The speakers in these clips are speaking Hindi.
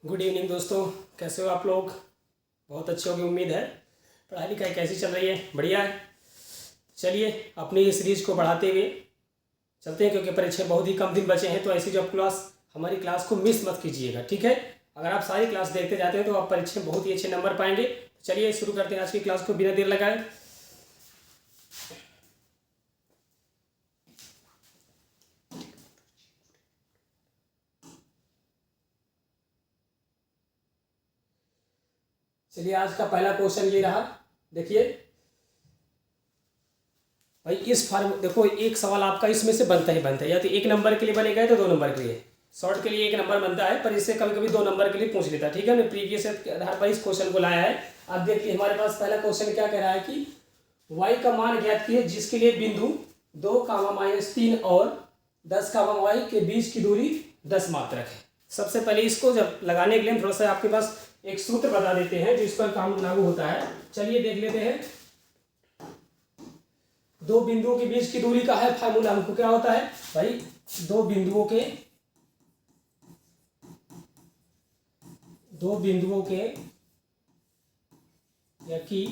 गुड इवनिंग दोस्तों, कैसे हो आप लोग? बहुत अच्छे होगी उम्मीद है। पढ़ाई लिखाई कैसी चल रही है? बढ़िया है। चलिए अपनी सीरीज को बढ़ाते हुए चलते हैं, क्योंकि परीक्षा बहुत ही कम दिन बचे हैं। तो ऐसी जब हमारी क्लास को मिस मत कीजिएगा, ठीक है? अगर आप सारी क्लास देखते जाते हैं तो आप परीक्षा में बहुत ही अच्छे नंबर पाएंगे। तो चलिए शुरू करते हैं आज की क्लास को बिना देर लगाए। चलिए आज का पहला क्वेश्चन ये रहा। देखिए भाई, इस फॉर्म देखो, एक सवाल आपका इसमें से बनता ही बनता है। या तो एक नंबर के लिए बनेगा तो 2 नंबर के लिए। शॉर्ट के लिए 1 नंबर बनता है, पर इससे कभी कभी 2 नंबर के लिए पूछ लेता है, ठीक है? हमने प्रीवियस के आधार पर इस क्वेश्चन को लाया है। अब देखिए हमारे पास पहला क्वेश्चन क्या कह रहा है कि y का मान ज्ञात कीजिए जिसके लिए बिंदु 2, -3 और 10, y के बीच की दूरी 10 मात्रक है। सबसे पहले इसको जब लगाने के लिए हम थोड़ा सा आपके पास एक सूत्र बता देते हैं जो इस पर काम लागू होता है। चलिए देख लेते हैं। दो बिंदुओं के बीच की दूरी का है फार्मूला। हमको क्या होता है भाई, दो बिंदुओं के या की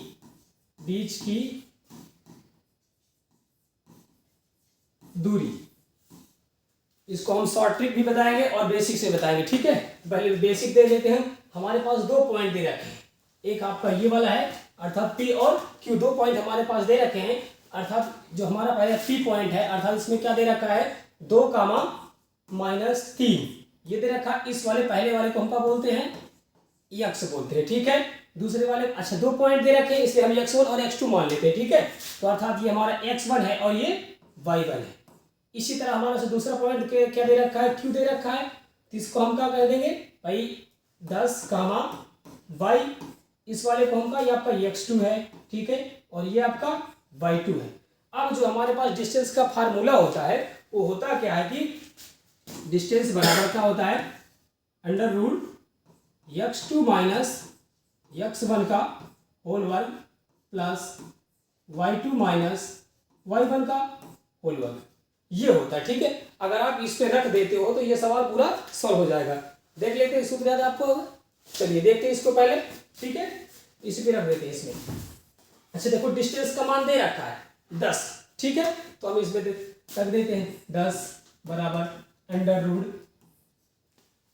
बीच की दूरी, इसको हम शॉर्ट ट्रिक भी बताएंगे और बेसिक से बताएंगे, ठीक है? पहले बेसिक दे लेते हैं। हमारे पास 2 पॉइंट दे रखे हैं। एक आपका ये वाला है अर्थात P और Q, 2 पॉइंट हमारे पास दे रखे हैं। अर्थात जो हमारा पहले P पॉइंट है, अर्थात इसमें क्या दे रखा है 2, -3 ये दे रखा। इस वाले पहले वाले को हम क्या बोलते हैं, x बोलते हैं, ठीक है? दूसरे वाले अच्छा 2 पॉइंट दे रखे हैं, इसलिए हम x1 और x2 मान लेते हैं, ठीक है? तो अर्थात ये हमारा x1 है और ये y1 है। इसी तरह हमारा से दूसरा पॉइंट क्या दे रखा है, Q दे रखा है। तो इसको हम क्या कह देंगे भाई 10, y, इस वाले को हम का ये आपका x2 है, ठीक है? और ये आपका y2 है। अब जो हमारे पास डिस्टेंस का फार्मूला होता है वो होता क्या है कि डिस्टेंस बराबर क्या होता है, √x2 - x1 का होल वर्ग प्लस y2 - y1 का होल वर्ग, ये होता है, ठीक है? अगर आप इस पे रख देते हो तो ये सवाल पूरा सॉल्व हो जाएगा। देख लेते हैं सूत्र याद आपको होगा। चलिए देखते हैं इसको पहले, ठीक है? इसी पे रख देते हैं इसमें। अच्छा देखो, डिस्टेंस का मान दे रखा है 10, ठीक है? तो हम इसमें रख देते हैं 10 बराबर √।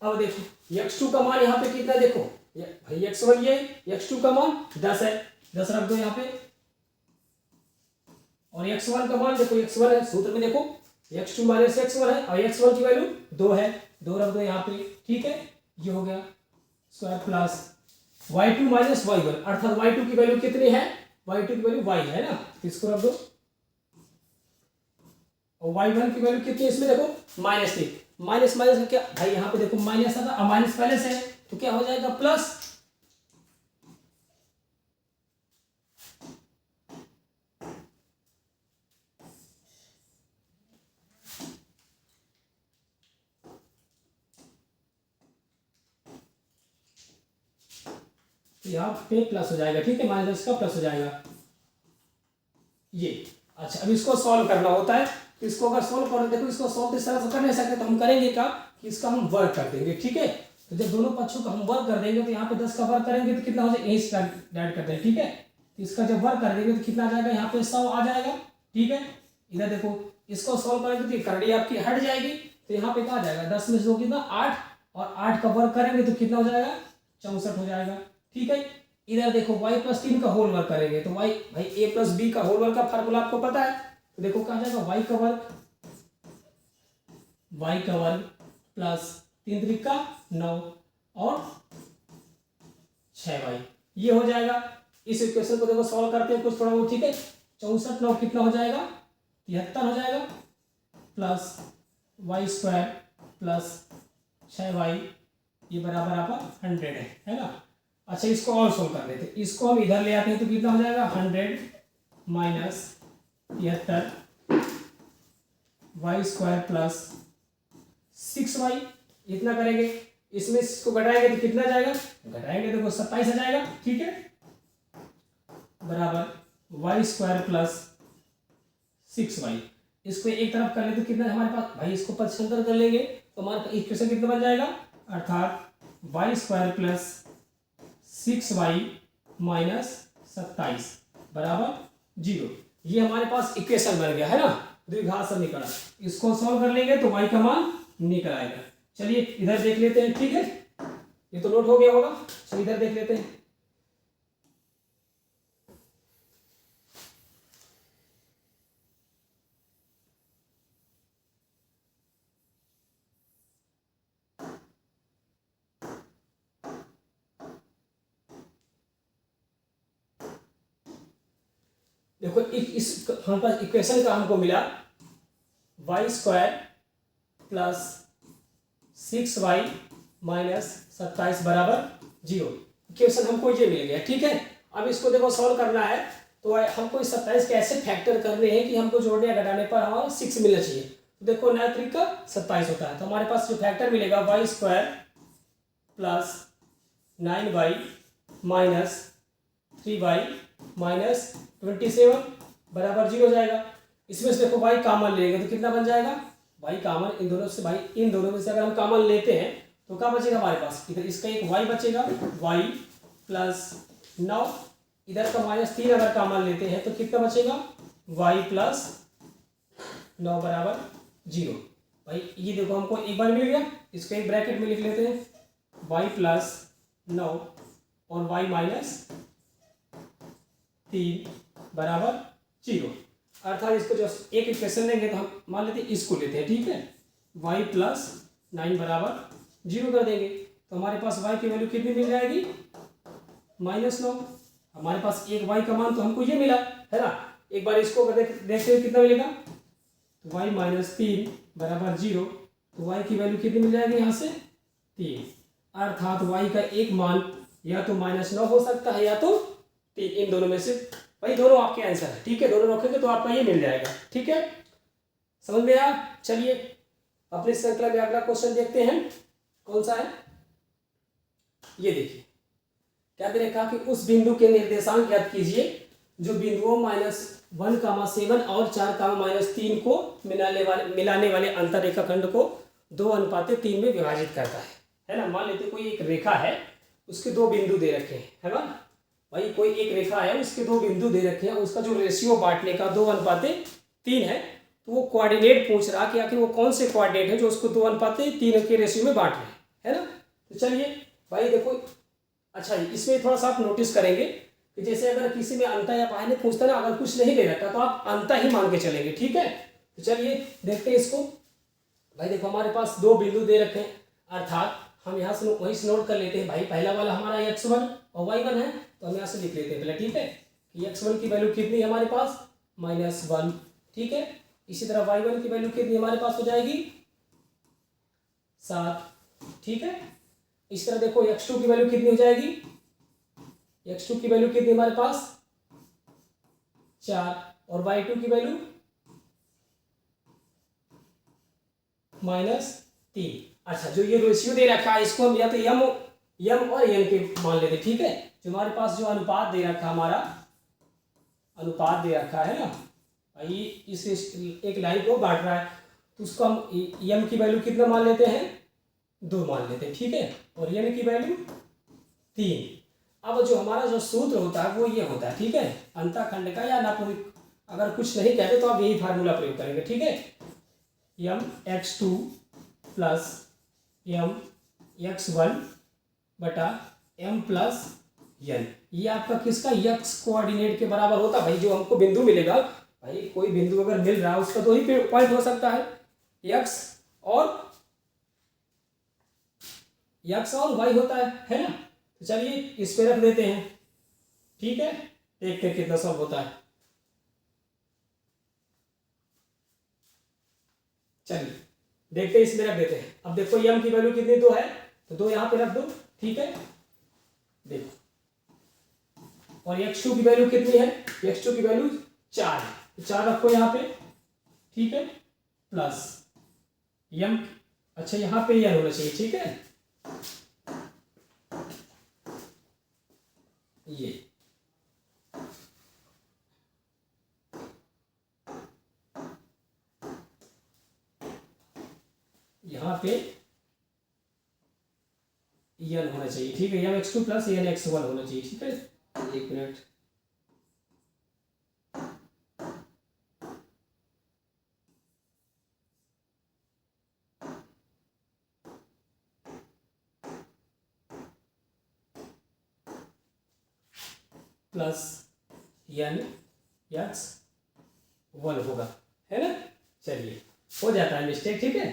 अब देखो x2 का मान यहाँ पे कितना, देखो भाई x1 ये, x2 का मान 10 है, 10 रख दो यहाँ पे। और x1 का मान देखो, x1 है सूत्र में, देखो x2 - x1 है और x1 की वैल्यू 2 है, 2 रख दो यहाँ पे, ठीक है? ये हो गया स्क्वायर प्लस y2 - y1, अर्थात y2 की वैल्यू कितनी है, y2 की वैल्यू y है ना, इसको रख दो। और y1 की वैल्यू कितनी है इसमें, देखो -3। माइनस माइनस क्या भाई, यहाँ पे देखो माइनस आता, अब माइनस पहले से है तो क्या हो जाएगा प्लस। यहाँ पे प्लस हो जाएगा, ठीक है? -10 का प्लस हो जाएगा ये। अच्छा अब इसको सॉल्व करना होता है। तो इसको अगर सॉल्व करो, देखो इसको सॉल्व इस तरह से कर नहीं सकते, तो हम करेंगे क्या कि इसका हम वर्ग कर देंगे, ठीक है? तो जब दोनों पक्षों का हम वर्ग कर देंगे तो यहाँ पे 10 का वर्ग करेंगे तो कितना हो जाएगा, यही ऐड कर देंगे, ठीक है? तो इसका जब वर्ग कर देंगे तो कितना आ जाएगा, यहाँ पे 100 आ जाएगा, ठीक है? इधर देखो इसको सॉल्व करेंगे तो करड़ी आपकी हट जाएगी। तो यहाँ पे क्या आ जाएगा, 10 में से 2 कितना 8, और 8 का वर्ग करेंगे तो कितना हो जाएगा 64 हो जाएगा, ठीक है? इधर देखो y + 3 का होल वर्ग करेंगे तो y भाई a + b का होल वर्ग का फार्मूला आपको पता है। तो देखो क्या जाएगा, y का वर्ग प्लस 3 त्रिक का 9 और 6y, ये हो जाएगा। इस इक्वेशन को देखो सॉल्व करते हैं कुछ थोड़ा वो, ठीक है? 64 9 कितना हो जाएगा, 73 हो जाएगा, प्लस y² प्लस 6y, ये बराबर आपका 100 है ना? अच्छा इसको और सोल्व कर लेते हैं, इसको हम इधर ले आते हैं तो कितना हो जाएगा 100 - 73 y² प्लस 6y, इतना करेंगे। इसमें इसको घटाएंगे तो कितना जाएगा, घटाएंगे देखो 27 आ जाएगा, ठीक है? बराबर y² प्लस 6y, इसको एक तरफ कर ले तो कितना हमारे पास भाई, इसको 75 कर लेंगे तो हमारा इक्वेशन कितना बन जाएगा, अर्थात Y square plus 6y minus 27 बराबर 0। ये हमारे पास इक्वेशन बन गया है ना, द्विघात समीकरण। इसको सॉल्व कर लेंगे तो y का मान निकल आएगा। चलिए इधर देख लेते हैं, ठीक है, ये तो नोट हो गया होगा। चलिए इधर देख लेते हैं। देखो इस हमारे पास इक्वेशन का हमको मिला Y square plus 6y minus 27 बराबर 0। इक्वेशन हमको ये मिल गया, ठीक है। अब इसको देखो सॉल्व करना है तो हमको इस 27 कैसे फैक्टर करने हैं कि हमको जोड़ने या घटाने पर हमारा 6 मिलना चाहिए। तो देखो नया तरीका 27 होता है, तो हमारे पास जो फैक्टर मिलेगा y square plus 9y minus 3y minus 27 बराबर 0 हो जाएगा। इसमें से देखो y कॉमन लेंगे तो कितना बन जाएगा, y कॉमन इन दोनों से, भाई इन दोनों में से अगर हम कॉमन लेते हैं तो क्या बचेगा हमारे पास, इधर इसका एक y बचेगा, y प्लस 9, इधर का -3 अगर कॉमन लेते हैं तो कितना बचेगा, y प्लस 9 बराबर 0। भाई ये देखो हमको एक बार मिल गया, इसको एक ब्रैकेट में लिख लेते हैं, y प्लस 9 और y माइनस 3 बराबर 0। अर्थात इसको जो एक इक्वेशन लेंगे तो हम मान लेते हैं इसको लेते हैं, ठीक है, y प्लस 9 बराबर 0 कर देंगे तो हमारे पास y की वैल्यू कितनी मिल जाएगी, -9। हमारे पास एक y का मान तो हमको ये मिला है ना। एक बार इसको देखते हुए कितना मिलेगा, तो y माइनस 3 बराबर 0, तो y की वैल्यू कितनी मिल जाएगी यहाँ से 3। अर्थात y का एक मान या तो -9 हो सकता है या तो 3, इन दोनों में से भाई दोनों आपके आंसर है, ठीक है। दोनों रखेंगे तो आपका ये मिल जाएगा, ठीक है, समझ में आया। चलिए अपनी श्रृंखला में अगला क्वेश्चन देखते हैं, कौन सा है, ये देखिए क्या दे रखा कि उस बिंदु के निर्देशांक ज्ञात कीजिए जो बिंदुओं -1, 7 और 4, -3 को मिलाने वाले अंतर रेखाखंड को 2:3 में विभाजित करता है ना। मान लेते कोई एक रेखा है, उसके दो बिंदु दे रखे हैं, है ना भाई, कोई एक रेखा है उसके दो बिंदु दे रखे हैं, उसका जो रेशियो बांटने का 2:3 है, तो वो कोऑर्डिनेट पूछ रहा कि आखिर वो कौन से कोऑर्डिनेट है जो उसको 2:3 के रेशियो में बांट रहे हैं, है ना। तो चलिए भाई देखो, अच्छा इसमें थोड़ा सा आप नोटिस करेंगे कि जैसे अगर किसी में अंता या पाया नहीं पूछता ना, अगर कुछ नहीं दे रखा तो आप अंता ही मान के चलेंगे, ठीक है। तो चलिए देखते हैं इसको। भाई देखो हमारे पास दो बिंदु दे रखे हैं, अर्थात हम यहाँ से वहीं से नोट कर लेते हैं। भाई पहला वाला हमारा x1 और y1 है, तो हम यहाँ से लिख लेते हैं पहले, ठीक है, कि x1 की वैल्यू कितनी है हमारे पास, -1, ठीक है। इसी तरह y1 की वैल्यू कितनी हमारे पास हो जाएगी 7, ठीक है। इस तरह देखो x2 की वैल्यू कितनी हो जाएगी, x2 की वैल्यू कितनी हमारे पास 4 और y2 की वैल्यू -3। अच्छा जो ये रेशियो दे रखा है इसको हम या तो यम और एन के मान लेते, ठीक है। जो हमारे पास जो अनुपात दे रखा, हमारा अनुपात दे रखा है ना, ये इस एक लाइन को बांट रहा है, तो उसको हम यम की वैल्यू कितना मान लेते हैं, 2 मान लेते हैं, ठीक है, और एन की वैल्यू 3। अब जो हमारा जो सूत्र होता है वो ये होता है, ठीक है, अंतःखंड का या नापूर्णिक, अगर कुछ नहीं कहते तो आप यही फार्मूला प्रयोग करेंगे, ठीक है, यम x2 प्लस यम x1 बटा m प्लस n, ये आपका किसका x कोऑर्डिनेट के बराबर होता है। भाई जो हमको बिंदु मिलेगा, भाई कोई बिंदु अगर मिल रहा है उसका तो ही पॉइंट हो सकता है, x और y होता है ना। तो चलिए इस पे रख देते हैं, ठीक है, देखते हैं कितना सॉल्व होता है। चलिए देखते हैं, इसमें रख देते हैं। अब देखो यम की वैल्यू कितनी 2 है, तो 2 यहाँ पे रख दो, ठीक है, देखो, और x2 की वैल्यू कितनी है, x2 की वैल्यू 4 है, तो 4 रखो यहाँ पे, ठीक है, प्लस यम, अच्छा यहाँ पे यह होना चाहिए, ठीक है, ये यहाँ पे एन होना चाहिए, ठीक है, mx2 प्लस एन x1 होना चाहिए, ठीक है। एक मिनट, प्लस एन x1 होगा, है ना। चलिए, हो जाता है मिस्टेक, ठीक है।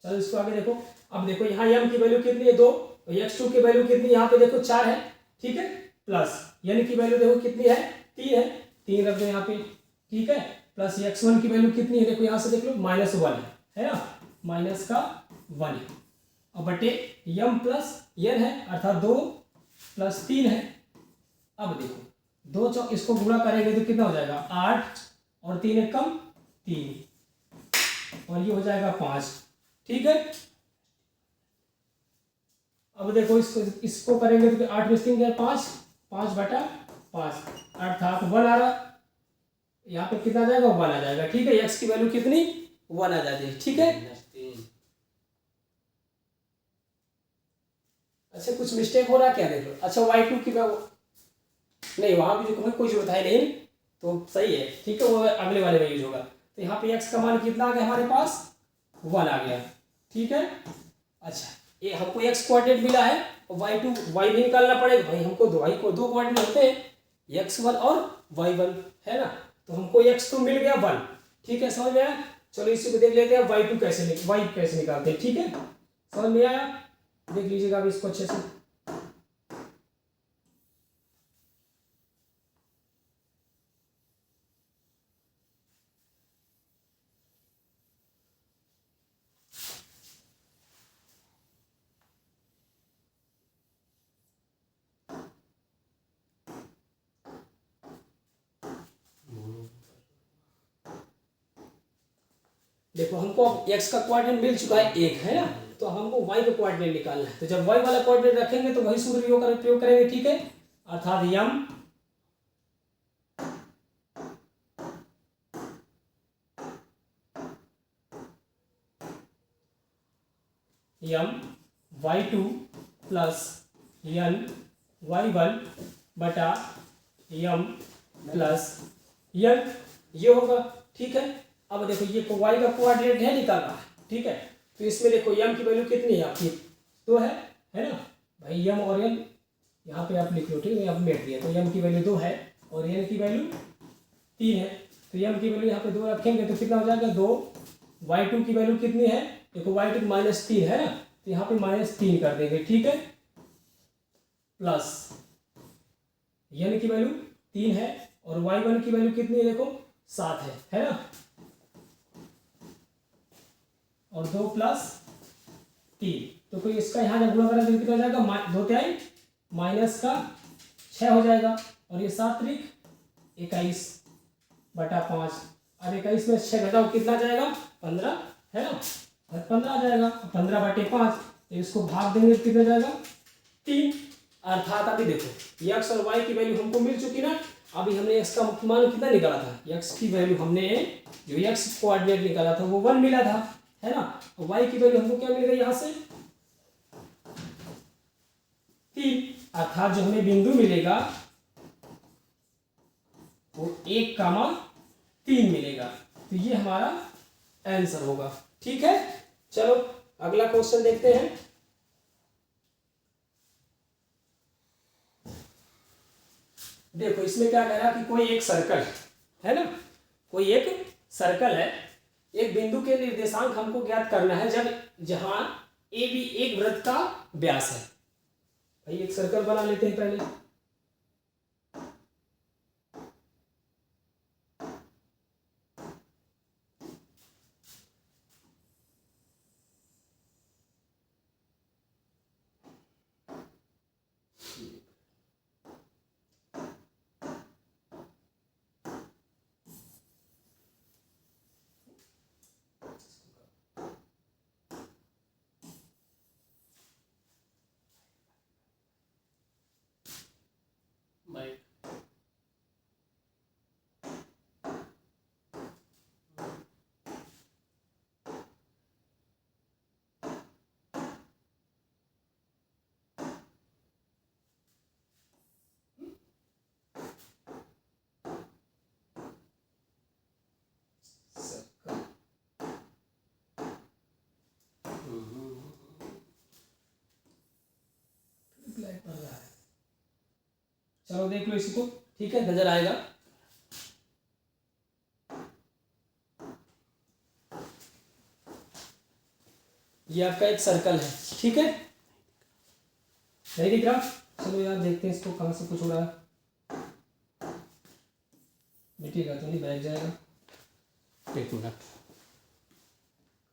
चलो इसको आगे देखो। अब देखो यहाँ m की वैल्यू कितनी है 2, x2 की वैल्यू कितनी यहाँ पे देखो 4 है, ठीक है। प्लस n की वैल्यू देखो कितनी है 3 है, 3 रख दो यहाँ पे, ठीक है। प्लस x1 की वैल्यू कितनी है देखो यहाँ से देख लो -1 है ना, माइनस का 1 है। अब बटे m प्लस n है अर्थात 2 प्लस 3 है। अब देखो 2 चौक इसको गुणा करेंगे तो कितना हो जाएगा 8 और 3 एक कम 3 और ये हो जाएगा 5, ठीक है। अब देखो इसको करेंगे तो 8 में 3 5, 5 बटा 5 अर्थात 1 आ रहा, यहाँ पे कितना आ जाएगा 1 आ जाएगा, ठीक है। x की वैल्यू कितनी 1 आ जाती है, ठीक है। अच्छा कुछ मिस्टेक हो रहा है क्या देख लो। अच्छा y2 की नहीं, वहां भी जो कोई जरूरत है नहीं तो सही है, ठीक है, वो अगले वाले में यूज होगा। तो यहाँ पे x का मान कितना आ गया हमारे पास 1 आ गया, ठीक है। अच्छा ये हमको x कोऑर्डिनेट मिला है और y भी निकालना पड़ेगा भाई, हमको y को 2 कोऑर्डिनेट होते हैं x1 और y1, है ना। तो हमको x तो मिल गया 1, ठीक है, समझ में आया। चलो इसी को देख लेते हैं y कैसे निकालते हैं, ठीक है, समझ में आया। देख लीजिएगा अब इसको अच्छे से। देखो हमको x का कोऑर्डिनेट मिल चुका है 1, है ना, तो हमको y का कोऑर्डिनेट निकालना है। तो जब y वाला कोऑर्डिनेट रखेंगे तो वही सूत्र प्रयोग करेंगे, ठीक है। अर्थात m y2 plus n y1 बटा m प्लस n, ये होगा, ठीक है। अब देखो ये y का कोऑर्डिनेट है निकालना है, ठीक है। तो इसमें देखो m की वैल्यू कितनी है आपकी 2 है ना भाई। m और n यहाँ पे आप लिख लो, ठीक है, यहाँ पे मेट दिया। तो m की वैल्यू 2 है और n की वैल्यू 3 है। तो m की वैल्यू यहाँ पे 2 रखेंगे तो कितना हो जाएगा 2। y2 की वैल्यू कितनी है देखो, y2 -3 है ना, तो यहाँ पे -3 कर देंगे, ठीक है। प्लस n की वैल्यू 3 है और y1 की वैल्यू कितनी है देखो 7 है ना, और 2 प्लस 3। तो कोई इसका यहाँ जब गुणा करें तो कितना हो जाएगा 2 तिहाई माइनस का 6 हो जाएगा और ये 7 त्रिक 21 बटा 5। अब 21 में 6 घटाओ कितना जाएगा 15, है ना, 15 आ जाएगा। 15 बटे 5, इसको भाग देंगे तो कितना जाएगा 3। अर्थात अभी देखो x और y की वैल्यू हमको मिल चुकी ना। अभी हमने x का मान कितना निकाला था, x की वैल्यू हमने जो x कोऑर्डिनेट निकाला था वो 1 मिला था, है ना। y की वैल्यू हमको क्या मिल गई यहाँ से 3। अर्थात जो हमें बिंदु मिलेगा वो 1,3 मिलेगा। तो ये हमारा आंसर होगा, ठीक है। चलो अगला क्वेश्चन देखते हैं। देखो इसमें क्या कह रहा है कि कोई एक सर्कल है ना, कोई एक सर्कल है, एक बिंदु के निर्देशांक हमको ज्ञात करना है जब जहां ए बी एक वृत्त का व्यास है। भाई एक सर्कल बना लेते हैं पहले। चलो देख लो इसको, ठीक है, नजर आएगा। ये आपका एक सर्कल है, ठीक है, नहीं दिख रहा? चलो यार देखते हैं इसको कहाँ से कुछ हो रहा है। मिटेगा तो नहीं, बैठ जाएगा। एक मिनट,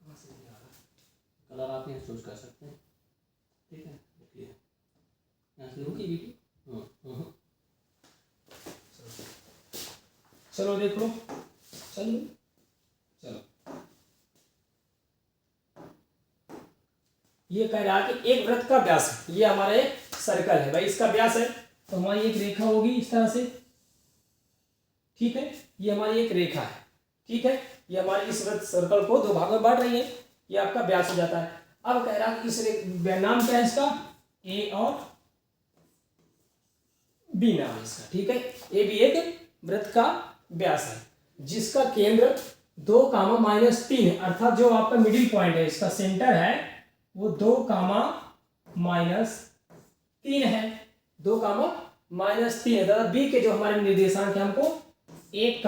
कहाँ से नहीं आ रहा कलर, आप यहाँ चूज कर सकते हैं, ठीक है, देखिए यहाँ से रुकी वीडियो। चलो देख लो, चलो चलो, ये कह रहा है कि एक वृत्त का व्यास है, ये हमारा एक सर्कल है भाई, इसका व्यास है, तो हमारी एक रेखा होगी इस तरह से, ठीक है, ये हमारी एक रेखा है, ठीक है, ये हमारी इस वृत्त सर्कल को दो भागों में बांट रही है, ये आपका व्यास हो जाता है। अब कह रहा है कि इस नाम क्या है इसका, ए और बी नाम है इसका, ठीक है, ए बी एक वृत्त का व्यास है, जिसका केंद्र 2, -3 है, अर्थात जो आपका मिडिल पॉइंट है, इसका सेंटर है वो 2, -3 है, 2, -3 है, दादा बी के जो हमारे निर्देशांक है हमको 1,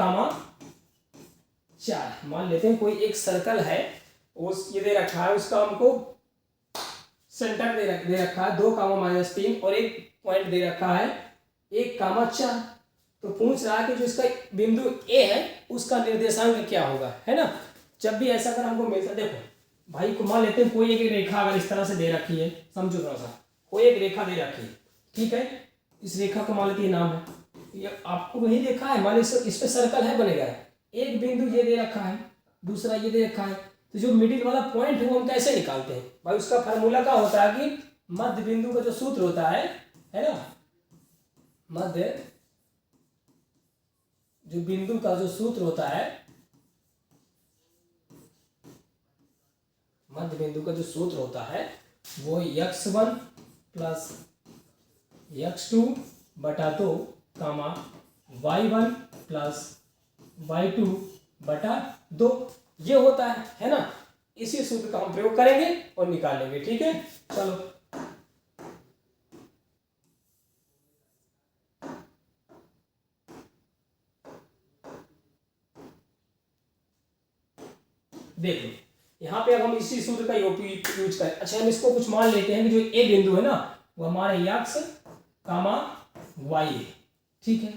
4 मान लेते हैं। कोई एक सर्कल है, उस ये दे रखा है, उसका हमको सेंटर दे रखा है 2, -3 और एक पॉइंट दे रखा है 1, 4, तो पूछ रहा है कि जो इसका बिंदु ए है उसका निर्देशांक क्या होगा, है ना। जब भी ऐसा अगर हमको मिलता है, देखो भाई को मान लेते हैं कोई एक रेखा अगर इस तरह से दे रखी है, समझो थोड़ा सा, कोई एक रेखा दे रखी है, ठीक है, इस रेखा को मान लेते हैं नाम है, ये आपको वही देखा है, मान लीजिए इस पे सर्कल है बनेगा, एक बिंदु ये दे रखा है, दूसरा ये दे रखा है, तो जो मिडिल वाला पॉइंट है वो हम कैसे निकालते हैं भाई, उसका फार्मूला क्या होता है कि मध्य बिंदु का जो सूत्र होता है ना, मध्य जो बिंदु का जो सूत्र होता है, मध्य बिंदु का जो सूत्र होता है वो x1 प्लस x2 बटा 2 y1 प्लस y2 बटा 2 ये होता है ना। इसी सूत्र का हम प्रयोग करेंगे और निकालेंगे, ठीक है। चलो देख लो, यहाँ पे अब हम इसी सूत्र का यूज करें। अच्छा हम इसको कुछ मान लेते हैं कि जो ए बिंदु है ना वो हमारे x, y है, ठीक है।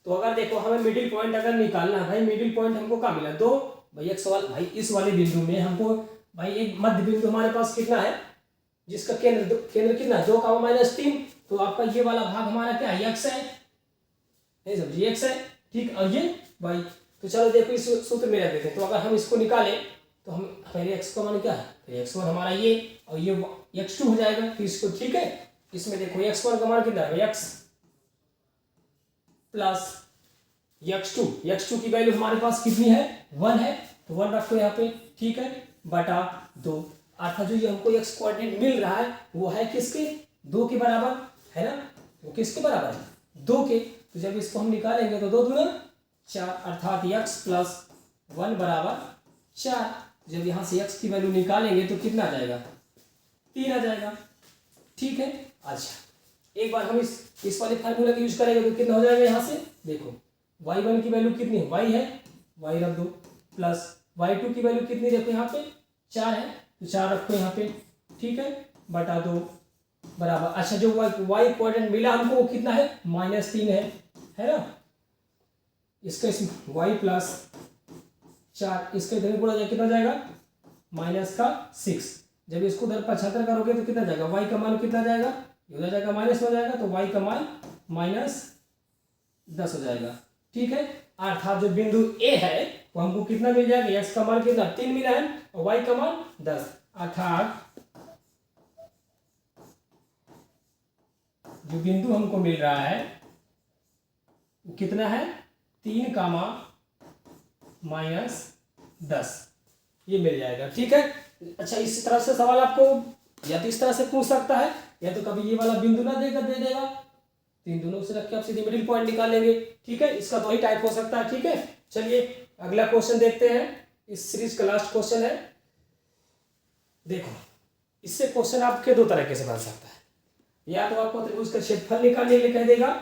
तो अगर देखो हमें मिडिल पॉइंट अगर निकालना है भाई, मिडिल पॉइंट हमको क्या मिला 2 भाई, x वाला भाई इस वाले बिंदु में हमको भाई एक मध्य बिंदु हमारे पास कितना है, जिसका केंद्र कितना है 2, -3, तो आपका ये वाला भाग हमारा क्या है x है, नहीं समझिए x है, ठीक, और ये y। तो चलो देखो इस सूत्र में रख देते हैं, तो अगर हम इसको निकालें तो हम पहले x का मान क्या है, फिर x1 हमारा ये और ये x2 हो जाएगा, फिर इसको, ठीक है, इसमें देखो x1 का मान कितना है x प्लस x2 की वैल्यू हमारे पास कितनी है 1 है, तो 1 रखो यहाँ पे, ठीक है, बटा 2, अर्थात जो ये हमको x कोऑर्डिनेट मिल रहा है वो है किसके 2 के बराबर, है ना, वो किसके बराबर है 2 के। तो जब इसको हम निकालेंगे तो 2 दूना 4, अर्थात x प्लस 1 बराबर 4। जब यहाँ से x की वैल्यू निकालेंगे तो कितना आ जाएगा 3 आ जाएगा, ठीक है। अच्छा एक बार हम इस वाले फार्मूला का यूज करेंगे तो कितना हो जाएगा, यहाँ से देखो y1 की वैल्यू कितनी है, y है, y रख दो, प्लस y2 की वैल्यू कितनी देखो यहाँ पे 4 है, तो 4 रखो यहाँ पे, ठीक है, बटा 2 बराबर, अच्छा जो y कोऑर्डिनेट मिला हमको वो कितना है -3 है ना। इसका y प्लस 4 इसका इधर गुणा जाए कितना जाएगा -6। जब इसको उधर 75 करोगे तो कितना जाएगा, y का मान कितना जाएगा, उधर जाएगा माइनस हो जाएगा, तो y का मान -10 हो जाएगा, ठीक है। अर्थात जो बिंदु A है वो हमको कितना मिल जाएगा, x का मान कितना 3 मिला है और y का मान 10, अर्थात जो बिंदु हमको मिल रहा है वो कितना है 3, -10 ये मिल जाएगा, ठीक है। अच्छा इस तरह से सवाल आपको या तो इस तरह से पूछ सकता है, या तो कभी ये वाला बिंदु ना देकर दे देगा, तो इन दोनों से रख के आप सीधे मिडिल पॉइंट निकाल लेंगे, ठीक है। इसका तो ही टाइप हो सकता है, ठीक है। चलिए अगला क्वेश्चन देखते हैं, इस सीरीज का लास्ट क्वेश्चन है। देखो इससे क्वेश्चन आपके दो तरीके से बन सकता है, या तो आपको त्रिभुज का क्षेत्रफल निकालने के लिए कह देगा,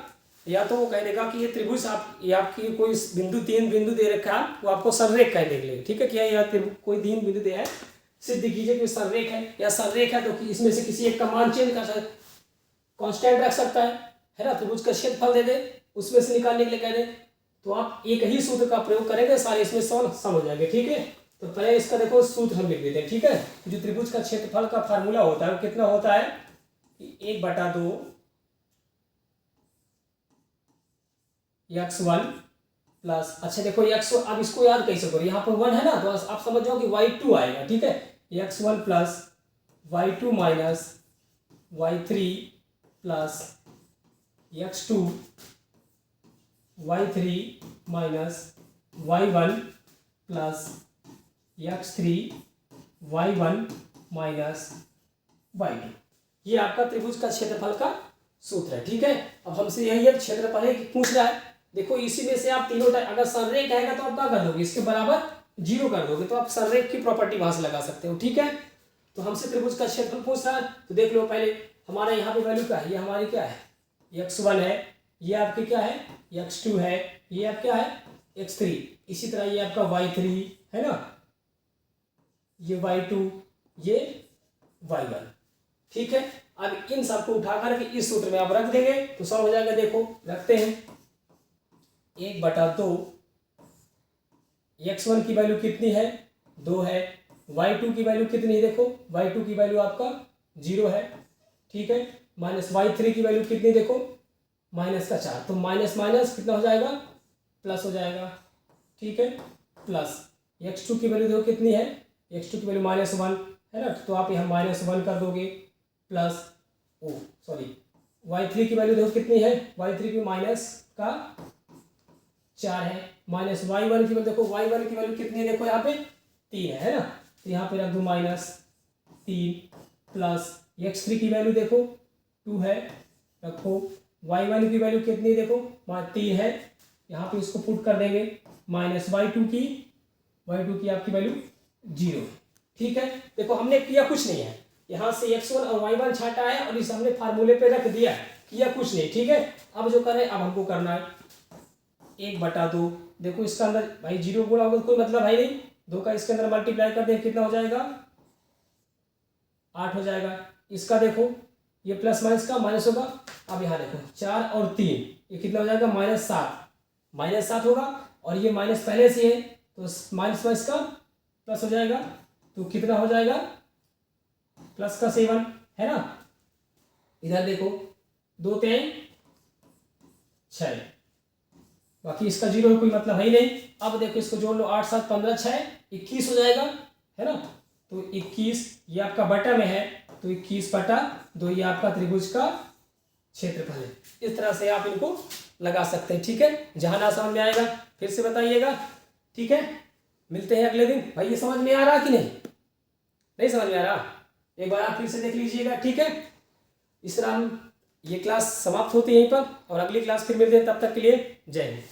या तो वो कह देगा कि ये त्रिभुज आप ये आपकी कोई बिंदु 3 बिंदु दे रखा है, वो आपको संरेख कह देगा, ठीक है, क्या यह कोई 3 बिंदु दिया है, सिद्ध कीजिए कि संरेख है, या संरेख है तो कि इसमें से किसी एक का मान चेंज कर सकता, कांस्टेंट रख सकता है ना, त्रिभुज का क्षेत्रफल दे दे, उसमें से निकालने के लिए कह दे, तो आप एक ही सूत्र का प्रयोग करेंगे, सारे इसमें सम हो जाएंगे, ठीक है। तो पहले इसका देखो सूत्र हम लिख देते हैं, ठीक है। जो त्रिभुज का क्षेत्रफल का फार्मूला होता है वो कितना होता है कि 1/2 x1 प्लस, अच्छा देखो x, अब इसको याद कैसे करो, यहाँ पर 1 है ना, तो आप समझ जाओ कि y2 आएगा, ठीक है। x1 plus y2 minus y3 plus x2 y3 minus y1 plus x3 y1 minus y2, ये आपका त्रिभुज का क्षेत्रफल का सूत्र है, ठीक है। अब हमसे यही है क्षेत्रफल है पूछ रहा है, देखो इसी में से आप तीनों टाइप, अगर संरेख आएगा तो आप क्या कर दोगे, इसके बराबर 0 कर दोगे, तो आप संरेख की प्रॉपर्टी वहां से लगा सकते हो, ठीक है। तो हमसे त्रिभुज का क्षेत्रफल पूछ रहा है, तो देख लो पहले हमारा यहाँ पे वैल्यू क्या है, ये हमारी क्या है x1 है, ये आपकी क्या है x2 है, ये आप क्या है x3, इसी तरह ये आपका y3 है ना, ये y2, ये y1, ठीक है। अब इन सबको उठाकर के इस सूत्र में आप रख देंगे तो सॉल्व हो जाएगा। देखो रखते हैं, 1/2 x1 की वैल्यू कितनी है 2 है, y2 की वैल्यू कितनी है, देखो y2 की वैल्यू आपका 0 है, ठीक है, माइनस y3 की वैल्यू कितनी, देखो माइनस का 4, तो माइनस माइनस कितना हो जाएगा प्लस हो जाएगा, ठीक है, प्लस x2 की वैल्यू देखो कितनी है, x2 की वैल्यू -1 है ना, तो आप यहाँ -1 कर दोगे, प्लस y3 की वैल्यू देखो कितनी है, y3 की माइनस का 4 है, माइनस y1 की वैल्यू देखो, y1 की वैल्यू कितनी है, देखो यहाँ पे 3 है ना, तो यहाँ पे रख दो -3, प्लस x3 की वैल्यू देखो 2 है, रखो, y1 की वैल्यू कितनी है, देखो 3 है, यहाँ पे इसको पुट कर देंगे, माइनस y2 की आपकी वैल्यू 0, ठीक है। देखो हमने किया कुछ नहीं है, यहाँ से x1 और y1 छाटा है और इस हमने फार्मूले पे रख दिया है, किया कुछ नहीं, ठीक है। अब जो करें, अब हमको करना है 1/2, देखो इसका अंदर भाई 0 गुणा होगा कोई मतलब है नहीं, 2 का इसके अंदर मल्टीप्लाई कर दें कितना हो जाएगा 8 हो जाएगा, इसका देखो ये प्लस माइनस का माइनस होगा, अब यहाँ देखो 4 और 3 ये कितना हो जाएगा -7 होगा, और ये माइनस पहले से है तो माइनस माइनस का प्लस हो जाएगा, तो कितना हो जाएगा प्लस का 7 है ना, इधर देखो 2 3 6, बाकी इसका 0 कोई मतलब है ही नहीं। अब देखो इसको जोड़ लो, 8 7 15 6 21 हो जाएगा, है ना, तो 21 ये आपका बटा में है, तो 21/2 ये आपका त्रिभुज का क्षेत्रफल है। इस तरह से आप इनको लगा सकते हैं, ठीक है। जहां ना समझ में आएगा फिर से बताइएगा, ठीक है। मिलते हैं अगले दिन। भाई ये समझ में आ रहा कि नहीं समझ में आ रहा, एक बार आप फिर से देख लीजिएगा, ठीक है। इस तरह ये क्लास समाप्त होती है यहीं पर, और अगली क्लास फिर मिलते हैं, तब तक के लिए जय हिंद।